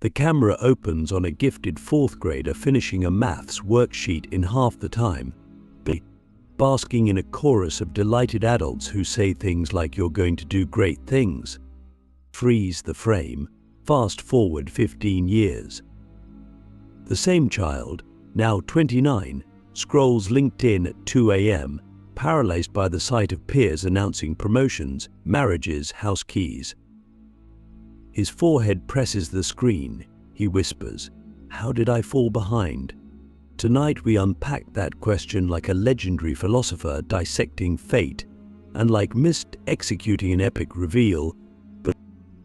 The camera opens on a gifted fourth grader finishing a maths worksheet in half the time, basking in a chorus of delighted adults who say things like "you're going to do great things." Freeze the frame. Fast forward 15 years. The same child, now 29, scrolls LinkedIn at 2 a.m., paralyzed by the sight of peers announcing promotions, marriages, house keys. His forehead presses the screen. He whispers, "How did I fall behind?" Tonight we unpack that question like a legendary philosopher dissecting fate, and like Mist executing an epic reveal,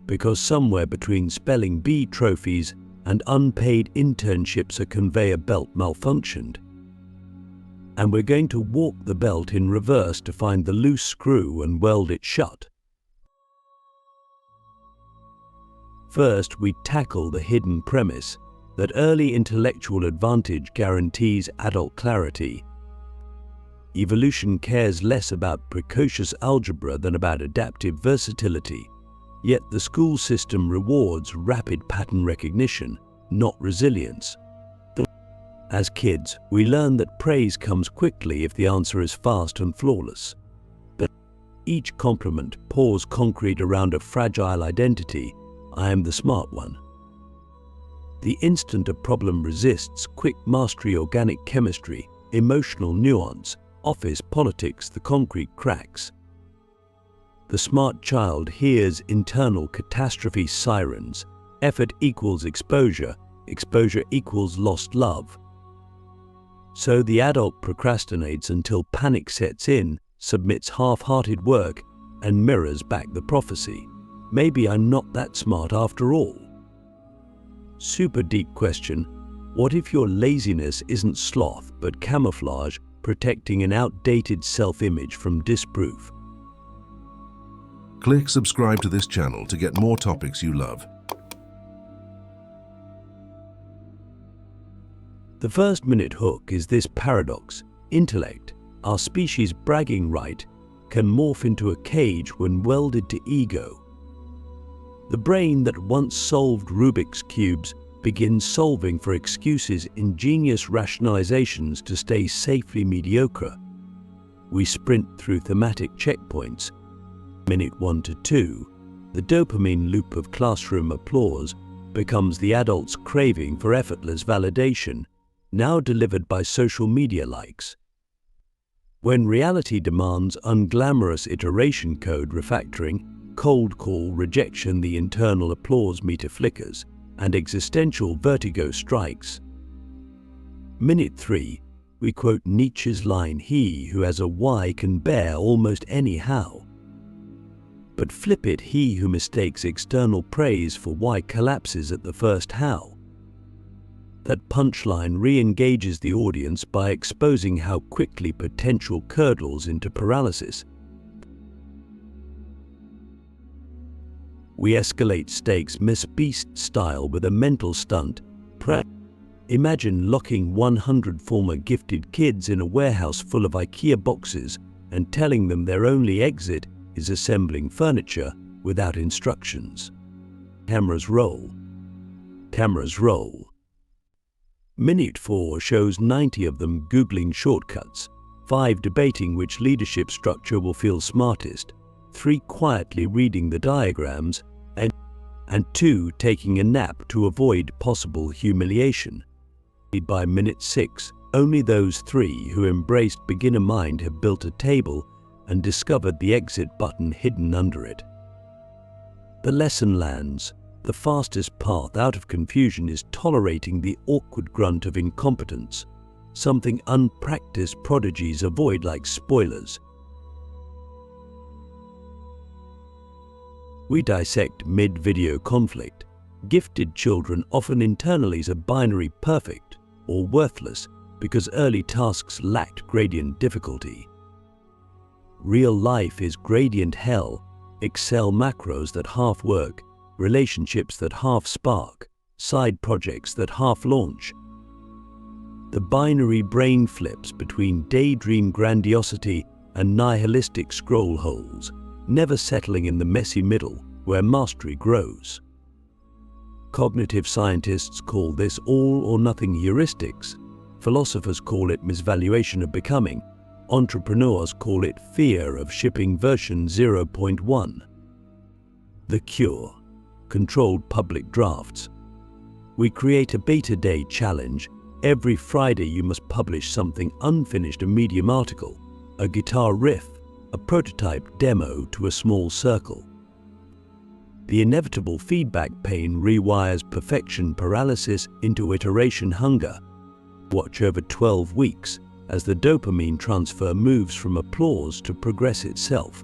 because somewhere between spelling bee trophies and unpaid internships a conveyor belt malfunctioned. And we're going to walk the belt in reverse to find the loose screw and weld it shut. First, we tackle the hidden premise that early intellectual advantage guarantees adult clarity. Evolution cares less about precocious algebra than about adaptive versatility, yet the school system rewards rapid pattern recognition, not resilience. As kids, we learn that praise comes quickly if the answer is fast and flawless. But each compliment pours concrete around a fragile identity. I am the smart one. The instant a problem resists quick mastery, organic chemistry, emotional nuance, office politics, the concrete cracks. The smart child hears internal catastrophe sirens. Effort equals exposure, exposure equals lost love. So the adult procrastinates until panic sets in, submits half-hearted work, and mirrors back the prophecy. Maybe I'm not that smart after all. Super deep question. What if your laziness isn't sloth but camouflage protecting an outdated self-image from disproof? Click subscribe to this channel to get more topics you love. The first minute hook is this paradox. Intellect, our species' bragging right, can morph into a cage when welded to ego. The brain that once solved Rubik's cubes begins solving for excuses, ingenious rationalizations to stay safely mediocre. We sprint through thematic checkpoints. Minute 1 to 2, the dopamine loop of classroom applause becomes the adult's craving for effortless validation, now delivered by social media likes. When reality demands unglamorous iteration code refactoring, cold call rejection, the internal applause meter flickers, and existential vertigo strikes. Minute 3, we quote Nietzsche's line, "He who has a why can bear almost any how." But flip it, he who mistakes external praise for why collapses at the first how. That punchline re-engages the audience by exposing how quickly potential curdles into paralysis. We escalate stakes Miss Beast style with a mental stunt. Imagine locking 100 former gifted kids in a warehouse full of IKEA boxes and telling them their only exit is assembling furniture without instructions. Cameras roll. Cameras roll. Minute 4 shows 90 of them Googling shortcuts, 5 debating which leadership structure will feel smartest, 3 quietly reading the diagrams, and 2 taking a nap to avoid possible humiliation. By minute 6, only those 3 who embraced beginner mind have built a table and discovered the exit button hidden under it. The lesson lands. The fastest path out of confusion is tolerating the awkward grunt of incompetence, something unpracticed prodigies avoid like spoilers. We dissect mid-video conflict. Gifted children often internalize a binary perfect or worthless because early tasks lacked gradient difficulty. Real life is gradient hell, Excel macros that half work, relationships that half spark, side projects that half launch. The binary brain flips between daydream grandiosity and nihilistic scroll holes, never settling in the messy middle where mastery grows. Cognitive scientists call this all-or-nothing heuristics. Philosophers call it misvaluation of becoming. Entrepreneurs call it fear of shipping version 0.1. The cure: controlled public drafts. We create a beta day challenge. Every Friday you must publish something unfinished, a medium article, a guitar riff, a prototype demo to a small circle. The inevitable feedback pain rewires perfection paralysis into iteration hunger. Watch over 12 weeks as the dopamine transfer moves from applause to progress itself.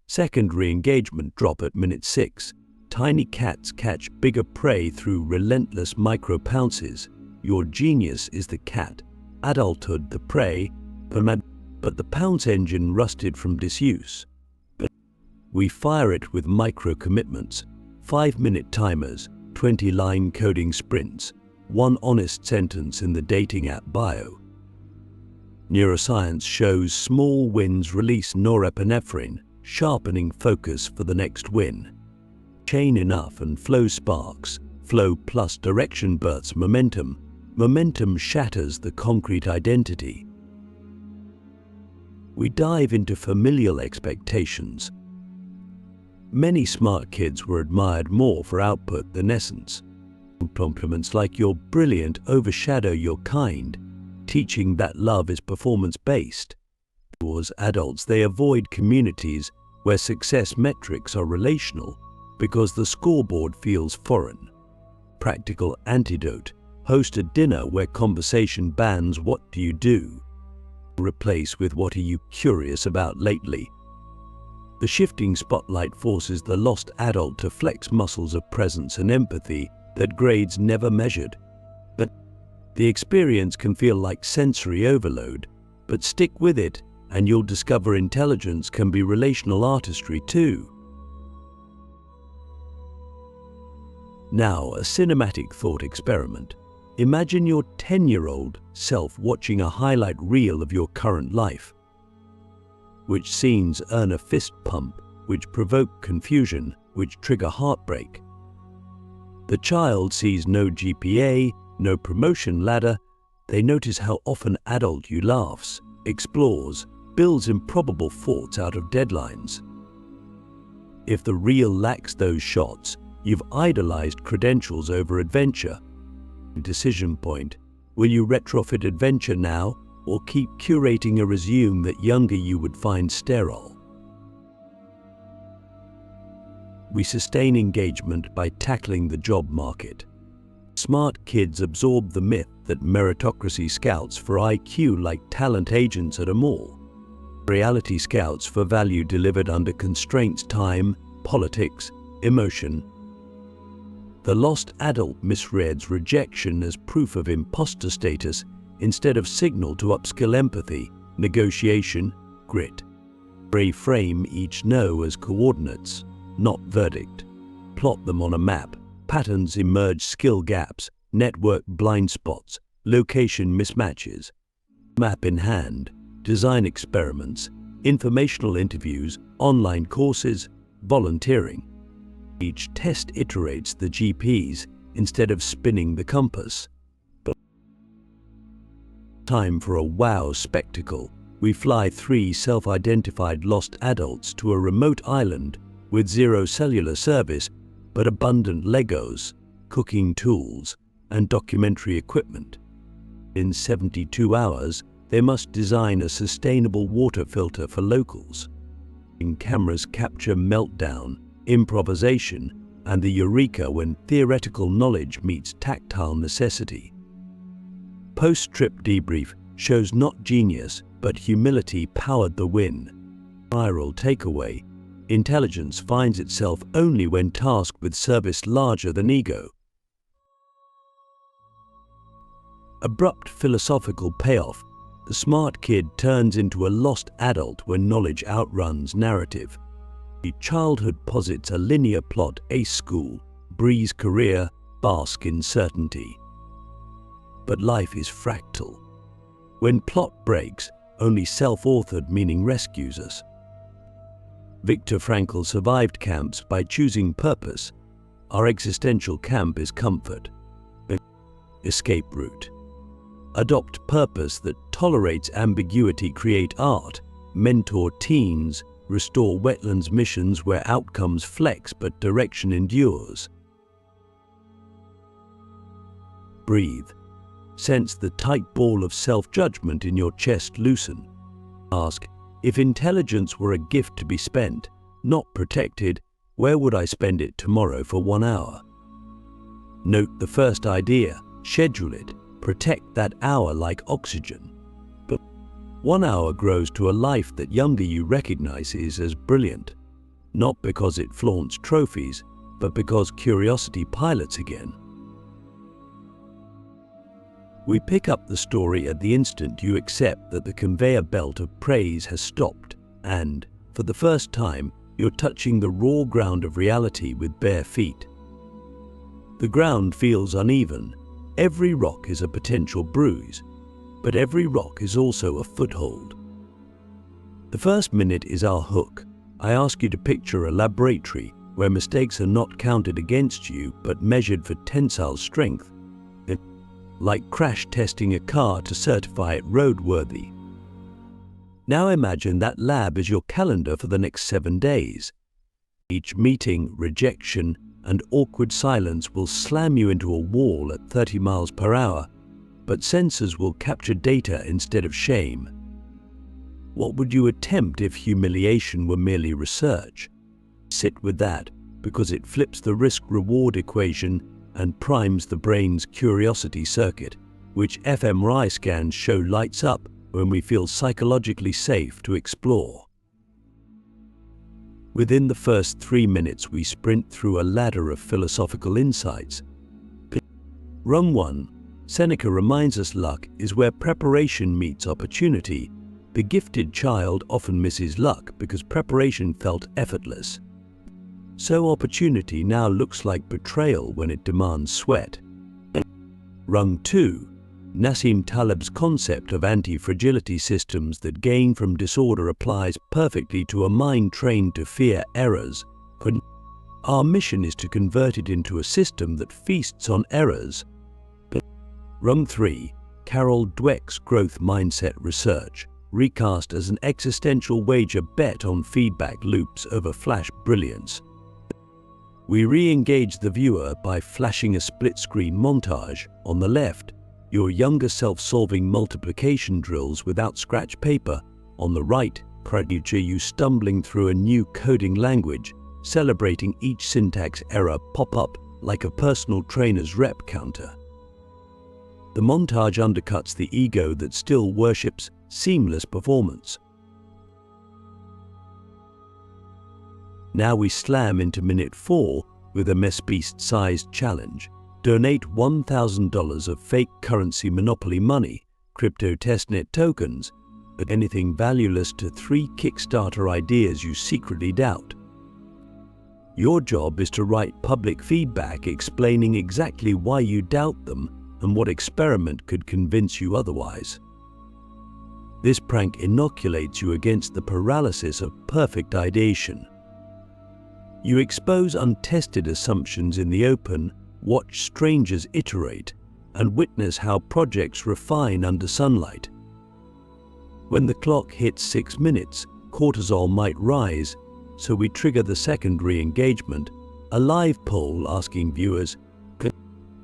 Secondary engagement drop at minute 6. Tiny cats catch bigger prey through relentless micro-pounces. Your genius is the cat, adulthood the prey, but the pounce engine rusted from disuse. We fire it with micro-commitments, 5-minute timers, 20-line coding sprints, 1 honest sentence in the dating app bio. Neuroscience shows small wins release norepinephrine, sharpening focus for the next win. Chain enough and flow sparks. Flow plus direction births momentum. Momentum shatters the concrete identity. We dive into familial expectations. Many smart kids were admired more for output than essence. Compliments like "you're brilliant" overshadow your kind, teaching that love is performance-based. As adults, they avoid communities where success metrics are relational because the scoreboard feels foreign. Practical antidote: host a dinner where conversation bans "what do you do?" replace with "what are you curious about lately?" The shifting spotlight forces the lost adult to flex muscles of presence and empathy that grades never measured. But the experience can feel like sensory overload, but stick with it and you'll discover intelligence can be relational artistry too. Now, a cinematic thought experiment. Imagine your 10-year-old self watching a highlight reel of your current life. Which scenes earn a fist pump, which provoke confusion, which trigger heartbreak? The child sees no GPA, no promotion ladder. They notice how often adult you laughs, explores, builds improbable thoughts out of deadlines. If the reel lacks those shots, you've idolized credentials over adventure. Decision point: will you retrofit adventure now, or keep curating a resume that younger you would find sterile? We sustain engagement by tackling the job market. Smart kids absorb the myth that meritocracy scouts for IQ like talent agents at a mall. Reality scouts for value delivered under constraints: time, politics, emotion. The lost adult misreads rejection as proof of imposter status instead of signal to upskill empathy, negotiation, grit. Reframe each no as coordinates, not verdict. Plot them on a map. Patterns emerge: skill gaps, network blind spots, location mismatches. Map in hand. Design experiments, informational interviews, online courses, volunteering. Each test iterates the GPS instead of spinning the compass. Time for a wow spectacle. We fly 3 self-identified lost adults to a remote island with 0 cellular service but abundant Legos, cooking tools, and documentary equipment. In 72 hours, they must design a sustainable water filter for locals. Cameras capture meltdown, improvisation, and the eureka when theoretical knowledge meets tactile necessity. Post-trip debrief shows not genius, but humility powered the win. Viral takeaway: intelligence finds itself only when tasked with service larger than ego. Abrupt philosophical payoff: the smart kid turns into a lost adult when knowledge outruns narrative. Childhood posits a linear plot: ace school, breeze career, bask in certainty. But life is fractal. When plot breaks, only self-authored meaning rescues us. Viktor Frankl survived camps by choosing purpose. Our existential camp is comfort. Escape route. Adopt purpose that tolerates ambiguity. Create art. Mentor teens. Restore wetlands missions where outcomes flex but direction endures. Breathe. Sense the tight ball of self-judgment in your chest loosen. Ask, if intelligence were a gift to be spent, not protected, where would I spend it tomorrow for 1 hour? Note the first idea, schedule it, protect that hour like oxygen. But 1 hour grows to a life that younger you recognizes as brilliant, not because it flaunts trophies, but because curiosity pilots again. We pick up the story at the instant you accept that the conveyor belt of praise has stopped and, for the first time, you're touching the raw ground of reality with bare feet. The ground feels uneven. Every rock is a potential bruise, but every rock is also a foothold. The first minute is our hook. I ask you to picture a laboratory where mistakes are not counted against you but measured for tensile strength, like crash testing a car to certify it roadworthy. Now imagine that lab is your calendar for the next 7 days. Each meeting, rejection, and awkward silence will slam you into a wall at 30 miles per hour, but sensors will capture data instead of shame. What would you attempt if humiliation were merely research? Sit with that, because it flips the risk-reward equation and primes the brain's curiosity circuit, which fMRI scans show lights up when we feel psychologically safe to explore. Within the first 3 minutes, we sprint through a ladder of philosophical insights. Rung 1. Seneca reminds us luck is where preparation meets opportunity. The gifted child often misses luck because preparation felt effortless. So opportunity now looks like betrayal when it demands sweat. Rung 2. Nassim Taleb's concept of antifragility systems that gain from disorder applies perfectly to a mind trained to fear errors. Our mission is to convert it into a system that feasts on errors. Rung 3. Carol Dweck's growth mindset research, recast as an existential wager bet on feedback loops over flash brilliance. We re-engage the viewer by flashing a split-screen montage. On the left, your younger self solving multiplication drills without scratch paper. On the right, future you stumbling through a new coding language, celebrating each syntax error pop up like a personal trainer's rep counter. The montage undercuts the ego that still worships seamless performance. Now we slam into minute 4 with a mess-beast-sized challenge. Donate $1,000 of fake currency monopoly money, crypto testnet tokens, but anything valueless to 3 Kickstarter ideas you secretly doubt. Your job is to write public feedback explaining exactly why you doubt them and what experiment could convince you otherwise. This prank inoculates you against the paralysis of perfect ideation. You expose untested assumptions in the open, watch strangers iterate, and witness how projects refine under sunlight. When the clock hits 6 minutes, cortisol might rise, so we trigger the second re-engagement, a live poll asking viewers,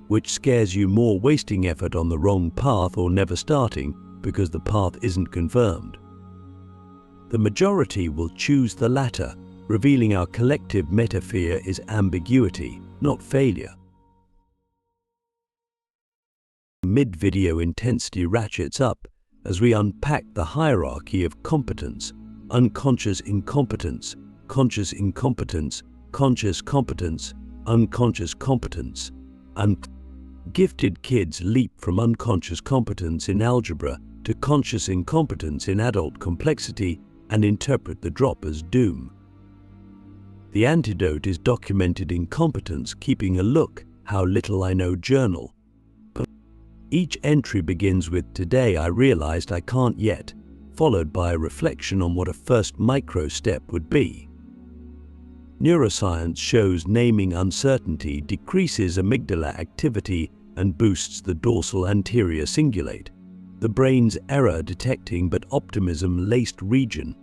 which scares you more, wasting effort on the wrong path or never starting because the path isn't confirmed? The majority will choose the latter, revealing our collective meta-fear is ambiguity, not failure. Mid-video intensity ratchets up as we unpack the hierarchy of competence: unconscious incompetence, conscious incompetence, conscious competence, unconscious competence. Gifted kids leap from unconscious competence in algebra to conscious incompetence in adult complexity and interpret the drop as doom. The antidote is documented incompetence, keeping a look how little I know journal. Each entry begins with "Today I realized I can't yet," followed by a reflection on what a first micro step would be. Neuroscience shows naming uncertainty decreases amygdala activity and boosts the dorsal anterior cingulate, the brain's error-detecting but optimism-laced region.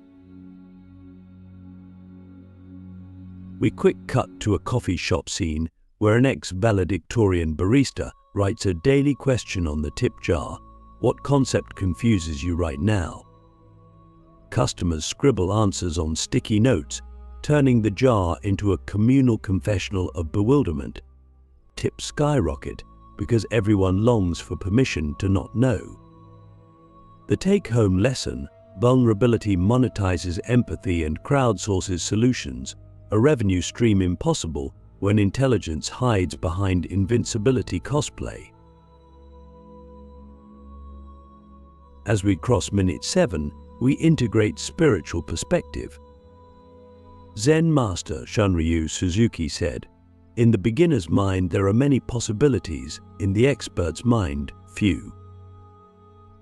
We quick cut to a coffee shop scene where an ex-valedictorian barista writes a daily question on the tip jar. What concept confuses you right now? Customers scribble answers on sticky notes, turning the jar into a communal confessional of bewilderment. Tips skyrocket because everyone longs for permission to not know. The take-home lesson: vulnerability monetizes empathy and crowdsources solutions, a revenue stream impossible when intelligence hides behind invincibility cosplay. As we cross minute 7, we integrate spiritual perspective. Zen master Shunryu Suzuki said, "In the beginner's mind there are many possibilities, in the expert's mind, few."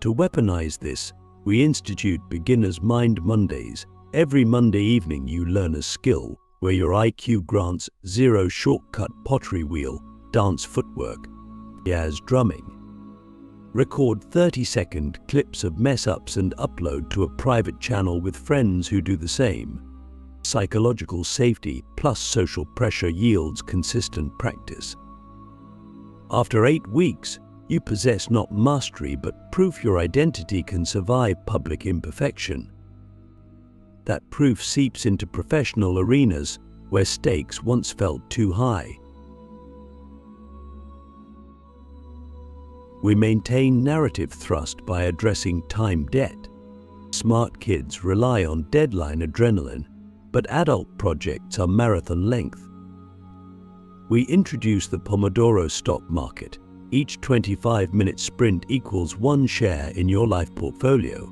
To weaponize this, we institute Beginner's Mind Mondays. Every Monday evening you learn a skill where your IQ grants 0 shortcut pottery wheel, dance footwork, jazz drumming. Record 30-second clips of mess-ups and upload to a private channel with friends who do the same. Psychological safety plus social pressure yields consistent practice. After 8 weeks, you possess not mastery but proof your identity can survive public imperfection. That proof seeps into professional arenas where stakes once felt too high. We maintain narrative thrust by addressing time debt. Smart kids rely on deadline adrenaline, but adult projects are marathon length. We introduce the Pomodoro stock market. Each 25-minute sprint equals 1 share in your life portfolio.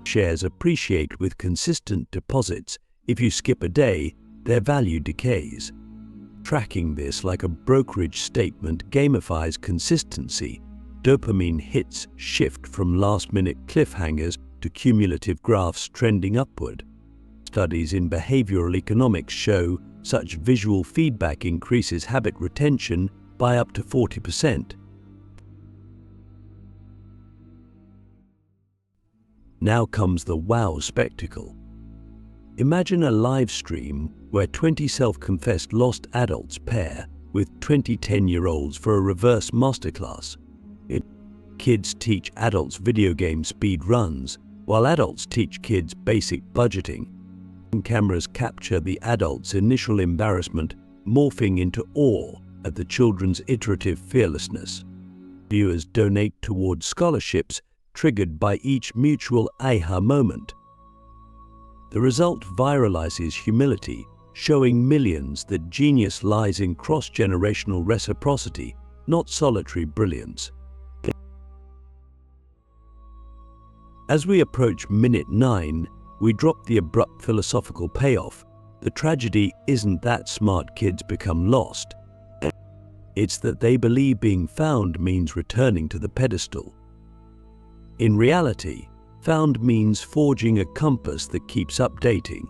Shares appreciate with consistent deposits. If you skip a day, their value decays. Tracking this like a brokerage statement gamifies consistency. Dopamine hits shift from last-minute cliffhangers to cumulative graphs trending upward. Studies in behavioral economics show such visual feedback increases habit retention by up to 40%. Now comes the wow spectacle. Imagine a live stream where 20 self-confessed lost adults pair with 20 10-year-olds for a reverse masterclass. Kids teach adults video game speed runs, while adults teach kids basic budgeting. Cameras capture the adults' initial embarrassment, morphing into awe at the children's iterative fearlessness. Viewers donate towards scholarships triggered by each mutual aha moment. The result viralizes humility, showing millions that genius lies in cross-generational reciprocity, not solitary brilliance. As we approach minute 9, we drop the abrupt philosophical payoff. The tragedy isn't that smart kids become lost. It's that they believe being found means returning to the pedestal. In reality, found means forging a compass that keeps updating.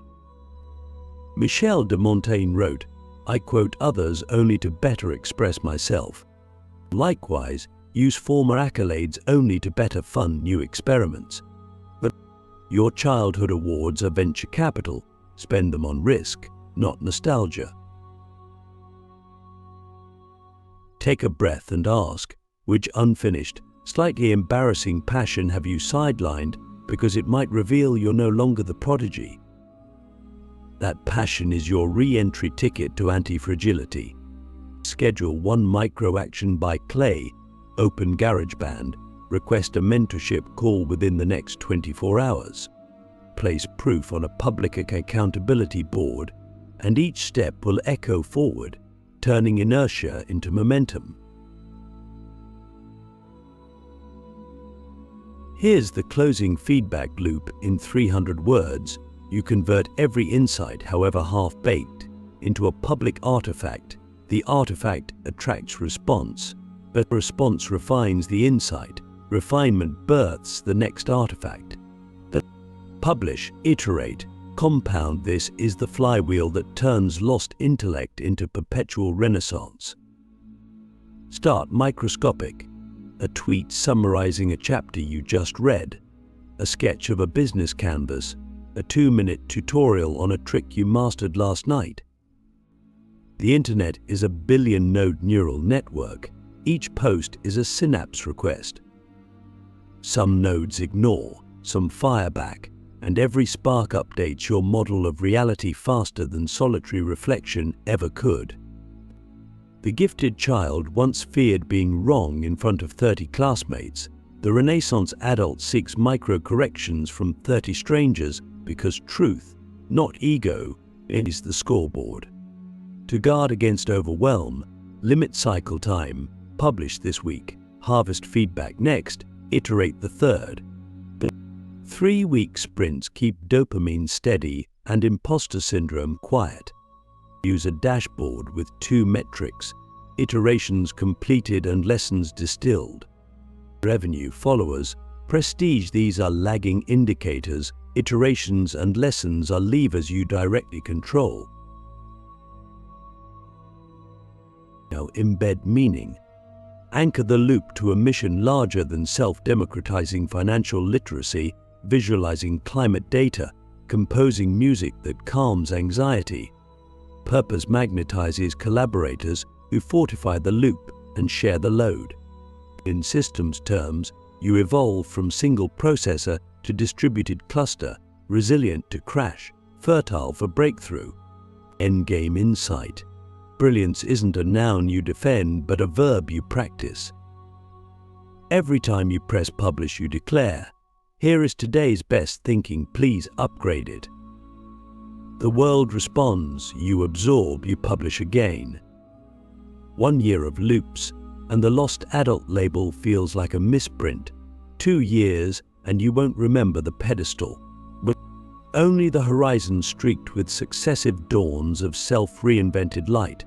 Michel de Montaigne wrote, "I quote others only to better express myself. Likewise, use former accolades only to better fund new experiments. But your childhood awards are venture capital. Spend them on risk, not nostalgia." Take a breath and ask, which unfinished, slightly embarrassing passion have you sidelined because it might reveal you're no longer the prodigy? That passion is your re-entry ticket to antifragility. Schedule 1 micro-action by Clay, open GarageBand, request a mentorship call within the next 24 hours. Place proof on a public accountability board, and each step will echo forward, turning inertia into momentum. Here's the closing feedback loop in 300 words. You convert every insight, however half-baked, into a public artifact. The artifact attracts response, but response refines the insight. Refinement births the next artifact. Publish, iterate, Compound this is the flywheel that turns lost intellect into perpetual renaissance. Start microscopic. A tweet summarizing a chapter you just read, a sketch of a business canvas, a 2-minute tutorial on a trick you mastered last night. The internet is a billion-node neural network. Each post is a synapse request. Some nodes ignore, some fire back, and every spark updates your model of reality faster than solitary reflection ever could. The gifted child once feared being wrong in front of 30 classmates. The Renaissance adult seeks micro-corrections from 30 strangers because truth, not ego, is the scoreboard. To guard against overwhelm, limit cycle time, publish this week, harvest feedback next, iterate the third. 3-week sprints keep dopamine steady and imposter syndrome quiet. Use a dashboard with 2 metrics, iterations completed and lessons distilled. Revenue, followers, prestige. These are lagging indicators. Iterations and lessons are levers you directly control. Now embed meaning. Anchor the loop to a mission larger than self, democratizing financial literacy, visualizing climate data, composing music that calms anxiety. Purpose magnetizes collaborators who fortify the loop and share the load. In systems terms, you evolve from single processor to distributed cluster, resilient to crash, fertile for breakthrough. Endgame insight. Brilliance isn't a noun you defend, but a verb you practice. Every time you press publish, you declare, "Here is today's best thinking, please upgrade it." The world responds, you absorb, you publish again. 1 year of loops, and the lost adult label feels like a misprint. 2 years, and you won't remember the pedestal, but only the horizon streaked with successive dawns of self-reinvented light.